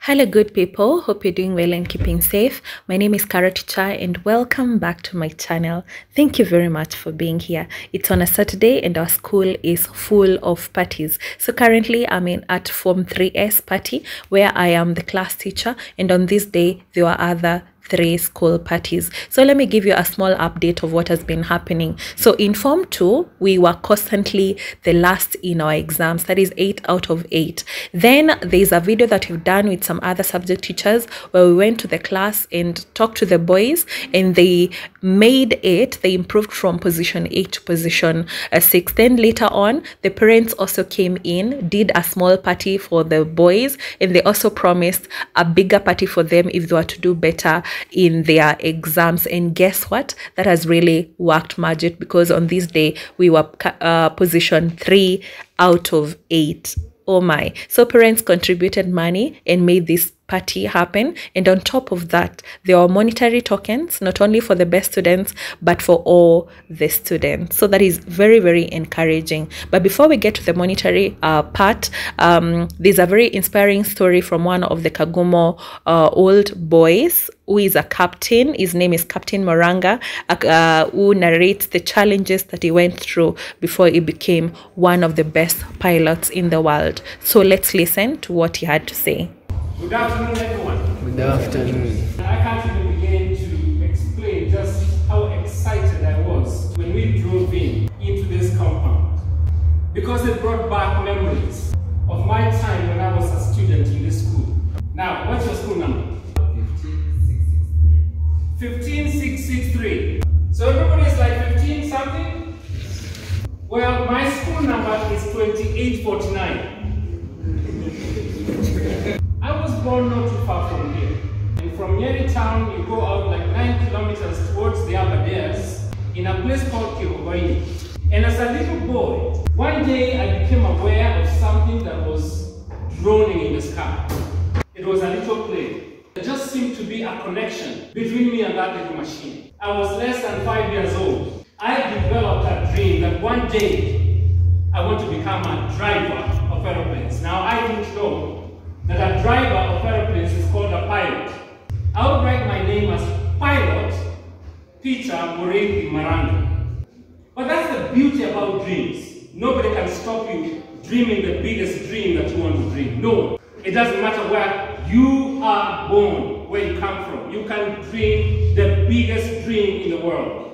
Hello good people, hope you're doing well and keeping safe. My name is Kara Teacher and welcome back to my channel. Thank you very much for being here. It's on a Saturday and our school is full of parties. So currently I'm at Form 3S party where I am the class teacher, and on this day there were other 3 school parties. So let me give you a small update of what has been happening. So in Form 2, we were constantly the last in our exams, that is 8 out of 8. Then there's a video that we've done with some other subject teachers where we went to the class and talked to the boys, and they improved from position 8 to position 6. Then later on, the parents also came in, did a small party for the boys, and they also promised a bigger party for them if they were to do better in their exams. And guess what? That has really worked magic, because on this day we were position 3 out of 8. Oh my. So parents contributed money and made this party happen, and on top of that there are monetary tokens, not only for the best students but for all the students. So that is very, very encouraging. But before we get to the monetary part, there's a very inspiring story from one of the Kagumo old boys who is a captain. His name is Captain Maranga, who narrates the challenges that he went through before he became one of the best pilots in the world. So let's listen to what he had to say. Good afternoon, everyone. Good afternoon. I can't even begin to explain just how excited I was when we drove into this compound, because it brought back memories of my time when I was a student in this school. Now, what's your school number? 15663. So everybody's like 15 something? Well, my school number is 2849. I was born not too far from here. And from Nyeri town, you go out like 9 kilometers towards the Aberdares in a place called Kagumo. And as a little boy, one day I became aware of something that was droning in the sky. It was a little plane. There just seemed to be a connection between me and that little machine. I was less than 5 years old. I developed a dream that one day I want to become a driver of aeroplanes. Now, I didn't know that a driver of aeroplanes is called a pilot. I would write my name as Pilot Peter Maranga. But that's the beauty about dreams. Nobody can stop you dreaming the biggest dream that you want to dream. No, it doesn't matter where you are born, where you come from. You can dream the biggest dream in the world.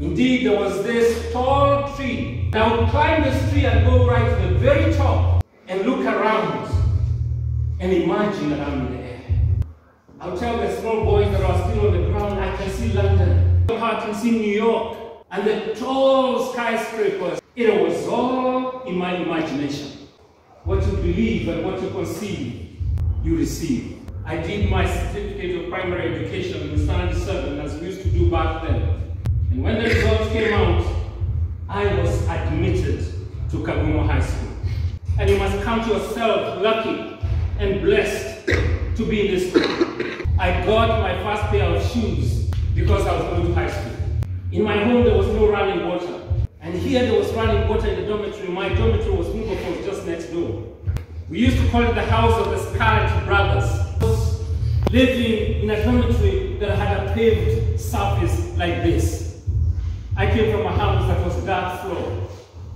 Indeed, there was this tall tree. I would climb this tree and go right to the very top and look around and imagine that I'm in the air. I'll tell the small boys that are still on the ground, I can see London, I can see New York, and the tall skyscrapers. It was all in my imagination. What you believe and what you conceive, you receive. I did my certificate of primary education in Standard 7, as we used to do back then. And when the results came out, I was admitted to Kagumo High School. And you must count yourself lucky and blessed to be in this school. I got my first pair of shoes because I was going to high school. In my home there was no running water. And here there was running water in the dormitory. My dormitory was Mungopos, just next door. We used to call it the house of the Scarlet Brothers. I was living in a dormitory that had a paved surface like this. I came from a house that was dark floor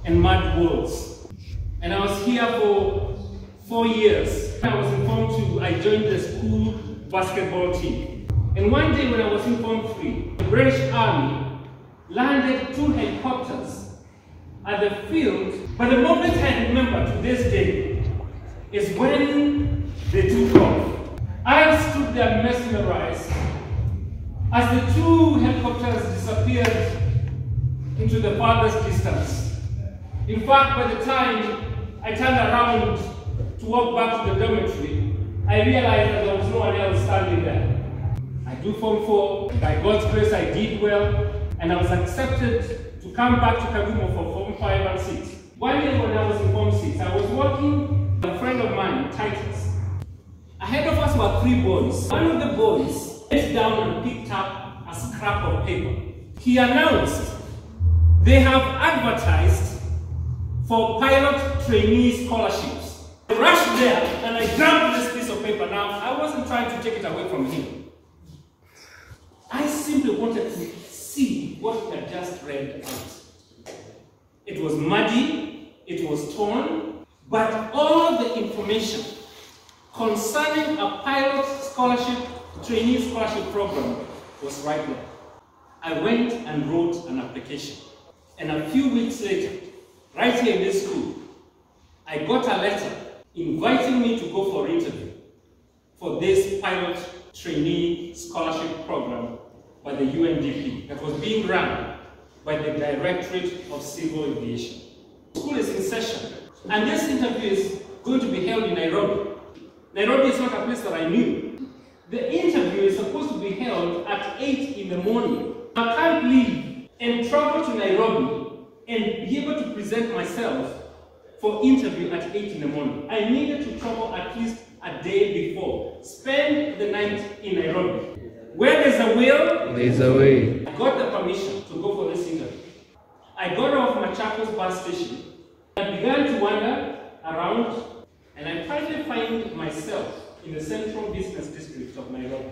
and mud walls. And I was here for 4 years. When I was in Form 2, I joined the school basketball team. And one day when I was in Form 3, the British Army landed 2 helicopters at the field. But the moment I remember to this day is when they took off. I stood there mesmerized as the 2 helicopters disappeared into the farthest distance. In fact, by the time I turned around to walk back to the dormitory, I realized that there was no one else standing there. I do Form 4, by God's grace I did well, and I was accepted to come back to Kagumo for Form 5 and 6. One day when I was in Form 6, I was walking with a friend of mine, Titus. Ahead of us were 3 boys. One of the boys bent down and picked up a scrap of paper. He announced, they have advertised for pilot trainee scholarships. I rushed there and I grabbed this piece of paper. Now just read out. It was muddy, it was torn, but all the information concerning a pilot scholarship, trainee scholarship program was right there. I went and wrote an application. And a few weeks later, right here in this school, I got a letter inviting me to go for an interview for this pilot trainee scholarship program by the UNDP that was being run by the Directorate of Civil Aviation. The school is in session, and this interview is going to be held in Nairobi. Nairobi is not a place that I knew. The interview is supposed to be held at 8 in the morning. I can't leave and travel to Nairobi and be able to present myself for interview at 8 in the morning. I needed to travel at least a day before. Spend the night in Nairobi. Where there's a will, there's a way. I got the permission to go for this interview. I got off Machakos bus station. I began to wander around, and I finally find myself in the central business district of Nairobi.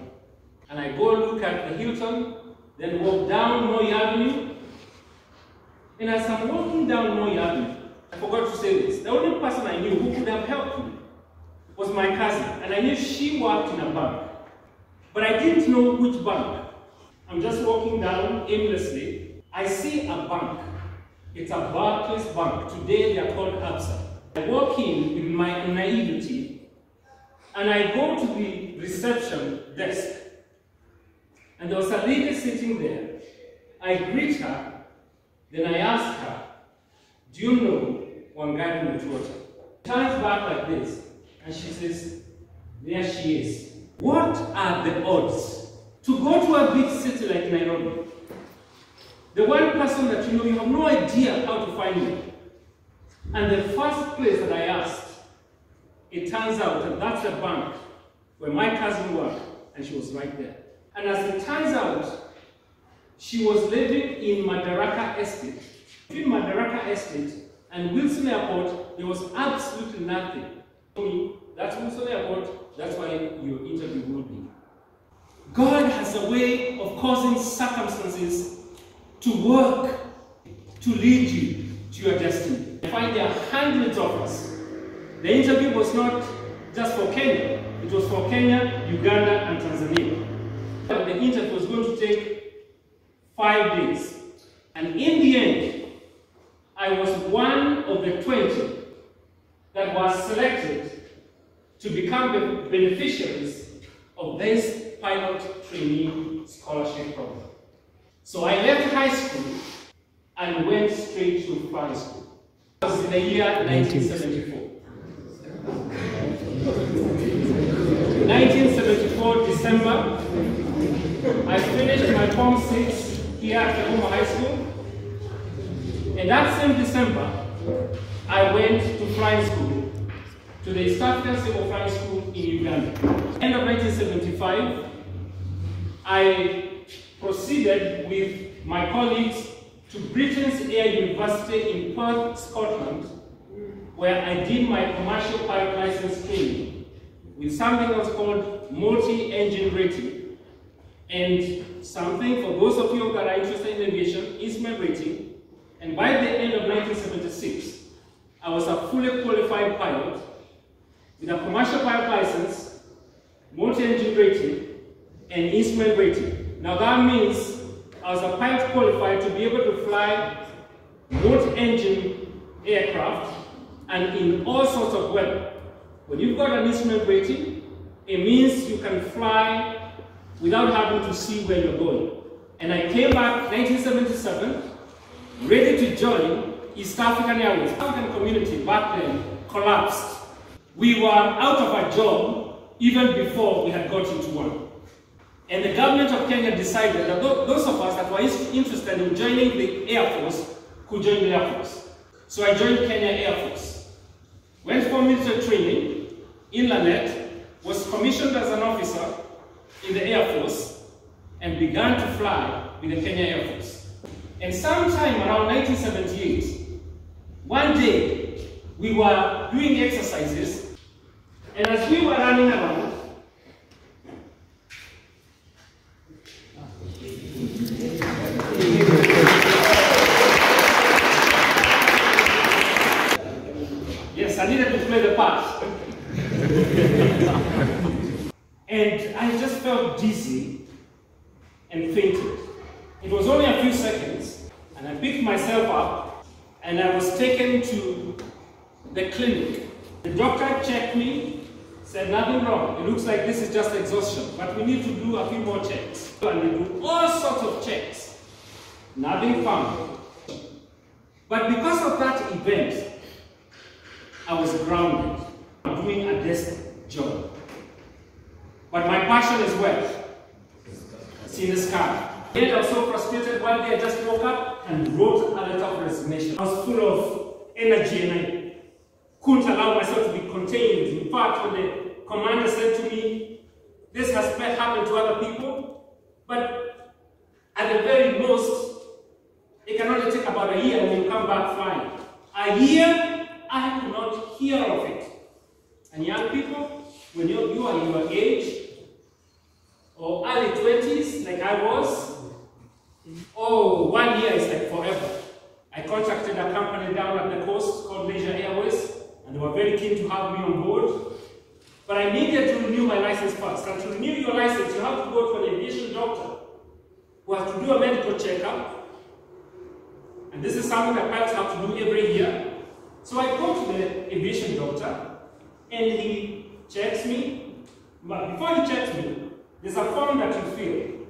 And I go look at the Hilton, then walk down Moi Avenue. And as I'm walking down Moi Avenue, I forgot to say this, the only person I knew who could have helped me was my cousin, and I knew she worked in a bank. But I didn't know which bank. I'm just walking down aimlessly. I see a bank. It's a Barclays bank. Today they are called Absa. I walk in with my naivety, and I go to the reception desk. And there was a lady sitting there. I greet her, then I ask her, do you know Wangari Mutuota? Turns back like this, and she says, there she is. What are the odds to go to a big city like Nairobi? The one person that you know, you have no idea how to find me. And the first place that I asked, it turns out that that's the bank where my cousin worked, and she was right there. And as it turns out, she was living in Madaraka Estate. Between Madaraka Estate and Wilson Airport, there was absolutely nothing. That's Wilson Airport, that's why your interview will be. God has a way of causing circumstances to work, to lead you to your destiny. I find there are hundreds of us. The interview was not just for Kenya, it was for Kenya, Uganda, and Tanzania. The interview was going to take 5 days. And in the end, I was one of the 20 that was selected to become the beneficiaries of this pilot trainee scholarship program. So I left high school and went straight to flying school. It was in the year 1974. 1974, December, I finished my Form 6 here at Kagumo High School. And that same December, I went to flying school, to the East African Civil Flying School in Uganda. End of 1975, I proceeded with my colleagues to Britain's Air University in Perth, Scotland, where I did my commercial pilot license training with something that was called multi-engine rating, and something, for those of you that are interested in aviation, instrument rating. And by the end of 1976, I was a fully qualified pilot with a commercial pilot license, multi-engine rating, and instrument rating. Now that means I was a pilot qualified to be able to fly multi-engine aircraft and in all sorts of weather. When you've got an instrument rating, it means you can fly without having to see where you're going. And I came back 1977, ready to join East African Airways. The African community back then collapsed. We were out of a job even before we had got into one. And the government of Kenya decided that those of us that were interested in joining the Air Force could join the Air Force. So I joined Kenya Air Force. Went for military training in Lanet, was commissioned as an officer in the Air Force, and began to fly with the Kenya Air Force. And sometime around 1978, one day we were doing exercises, and as we were running around, And I just felt dizzy and fainted. It was only a few seconds, and I picked myself up, and I was taken to the clinic. The doctor checked me, said nothing wrong. It looks like this is just exhaustion, but we need to do a few more checks. And we do all sorts of checks. Nothing found. But because of that event, I was grounded, doing a desk job. But my passion is where? It's in the sky. Yet I was so frustrated. One day I just woke up and wrote a letter of resignation. I was full of energy and I couldn't allow myself to be contained. In fact, when the commander said to me, this has happened to other people, but at the very most, it can only take about a year and you'll come back fine. A year, I could not hear of it. And young people, when you are in your age, or early 20s, like I was, 1 year is like forever. I contacted a company down at the coast called Leisure Airways, and they were very keen to have me on board. But I needed to renew my license first. And to renew your license, you have to go to an aviation doctor who has to do a medical checkup. And this is something that pilots have to do every year. So I go to the aviation doctor, and he checks me. But before he checks me, there's a form that you fill.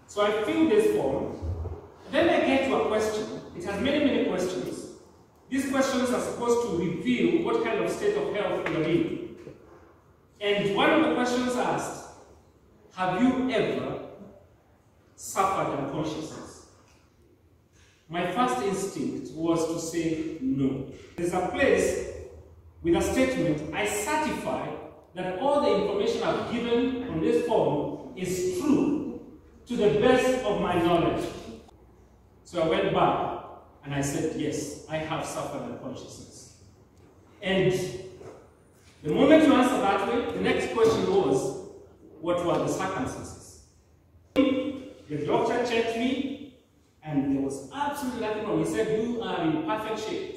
So I fill this form. Then I get to a question. It has many, many questions. These questions are supposed to reveal what kind of state of health you're in. And one of the questions asked, have you ever suffered unconsciousness? My first instinct was to say no. There's a place with a statement, I certify that all the information I've given on this form is true to the best of my knowledge. So I went back and I said, yes, I have suffered unconsciousness. And the moment you answer that way, the next question was, what were the circumstances? The doctor checked me and there was absolutely nothing wrong. He said, you are in perfect shape.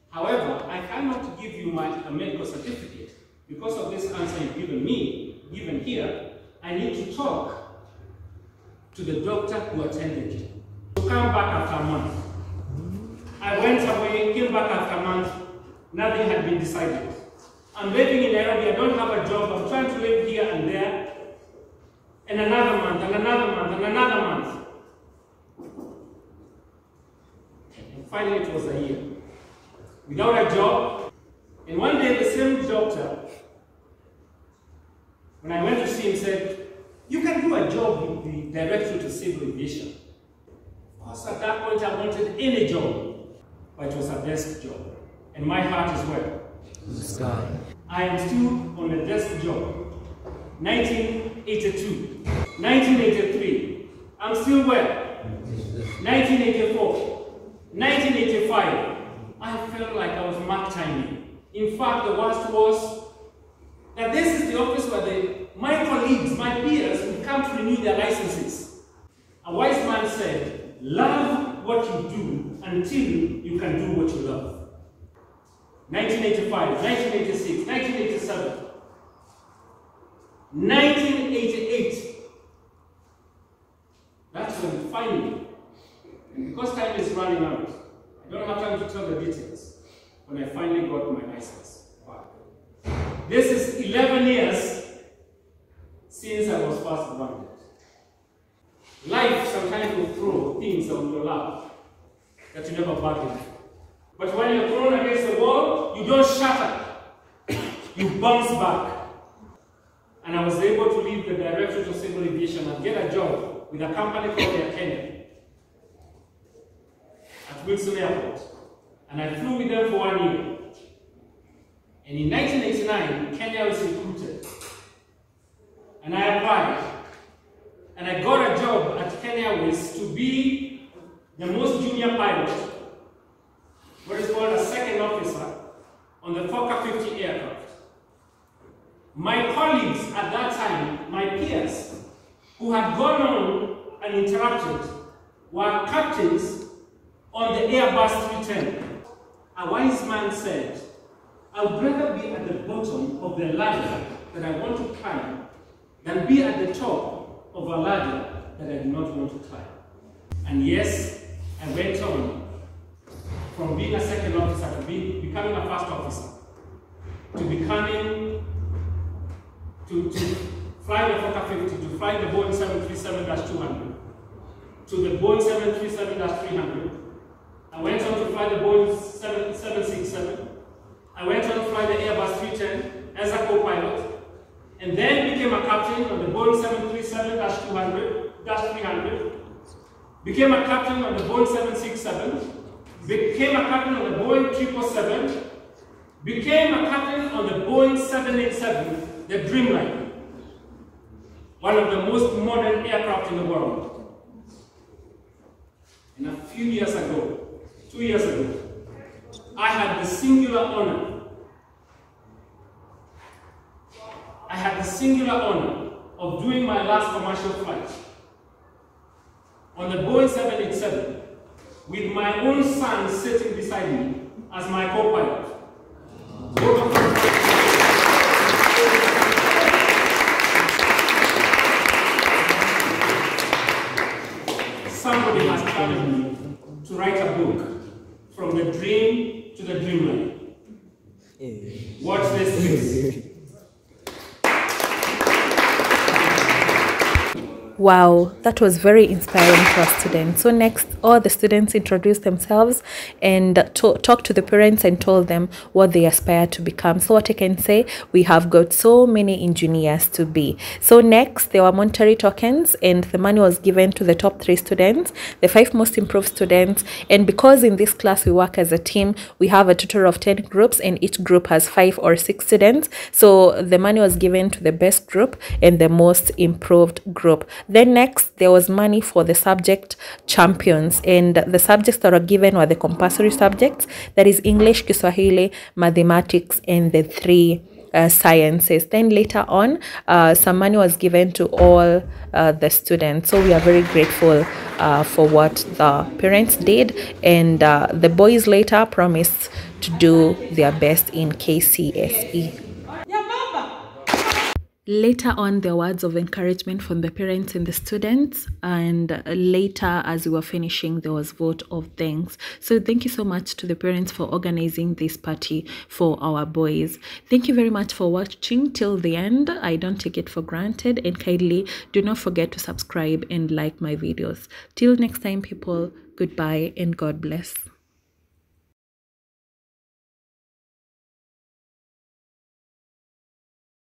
However, I cannot give you a medical certificate. Because of this answer you've given here, I need to talk to the doctor who attended you. To come back after a month. I went away, came back after a month, nothing had been decided. I'm living in Nairobi, I don't have a job, I'm trying to live here and there. And another month, and another month, and another month. And finally it was a year. Without a job. And one day the same doctor, when I went to see him, said, you can do a job with the Director to Civil Aviation. Of course, at that point I wanted any job, but it was a desk job. And my heart is where? The sky. I am still on a desk job. 1982. 1983. I'm still where? 1984. 1985. I felt like I was mark timing. In fact, the worst was that this is the office where my colleagues, my peers, would come to renew their licenses. A wise man said, love what you do until you can do what you love. 1985, 1986, 1987, 1988. That's when finally, and because time is running out, I don't have time to tell the details, when I finally got my license back. This is 11 years since I was first grounded. Life sometimes will throw things on your lap that you never bargained for. But when you're thrown against the wall, you don't shatter. You bounce back. And I was able to leave the Directorate of Civil Aviation and get a job with a company called Air Kenya at Wilson Airport. And I flew with them for 1 year. And in 1989, Kenya was recruited. And I applied. And I got a job at Kenya Airways to be the most junior pilot, what is called a second officer, on the Fokker 50 aircraft. My colleagues at that time, my peers, who had gone on and interacted, were captains on the Airbus 310. A wise man said, I would rather be at the bottom of the ladder that I want to climb than be at the top of a ladder that I do not want to climb. And yes, I went on from being a second officer to becoming a first officer, to becoming, to flying the Fokker 50, to flying the Boeing 737-200, to the Boeing 737-300. I went on to fly the Boeing 767. I went on to fly the Airbus 310 as a co-pilot, and then became a captain on the Boeing 737-300, became a captain on the Boeing 767, became a captain on the Boeing 777, became a captain on the Boeing 787, the Dreamliner, one of the most modern aircraft in the world. And a few years ago, 2 years ago, I had the singular honor of doing my last commercial flight on the Boeing 787 with my own son sitting beside me as my co-pilot. Somebody has challenged me to write a book from the dream to the dreamland. Watch this space. Wow, that was very inspiring to our students. So next, all the students introduced themselves and talked to the parents and told them what they aspire to become. So what I can say, we have got so many engineers to be. So next, there were monetary tokens, and the money was given to the top 3 students, the 5 most improved students. And because in this class we work as a team, we have a total of 10 groups, and each group has 5 or 6 students. So the money was given to the best group and the most improved group. Then next, there was money for the subject champions, and the subjects that were given were the compulsory subjects, that is English, Kiswahili, mathematics, and the 3 sciences. Then later on, some money was given to all the students. So we are very grateful for what the parents did, and the boys later promised to do their best in KCSE. Later on, there were words of encouragement from the parents and the students, and later, as we were finishing, there was vote of thanks. So thank you so much to the parents for organizing this party for our boys. Thank you very much for watching till the end. I don't take it for granted, and kindly do not forget to subscribe and like my videos. Till next time, people, goodbye and God bless.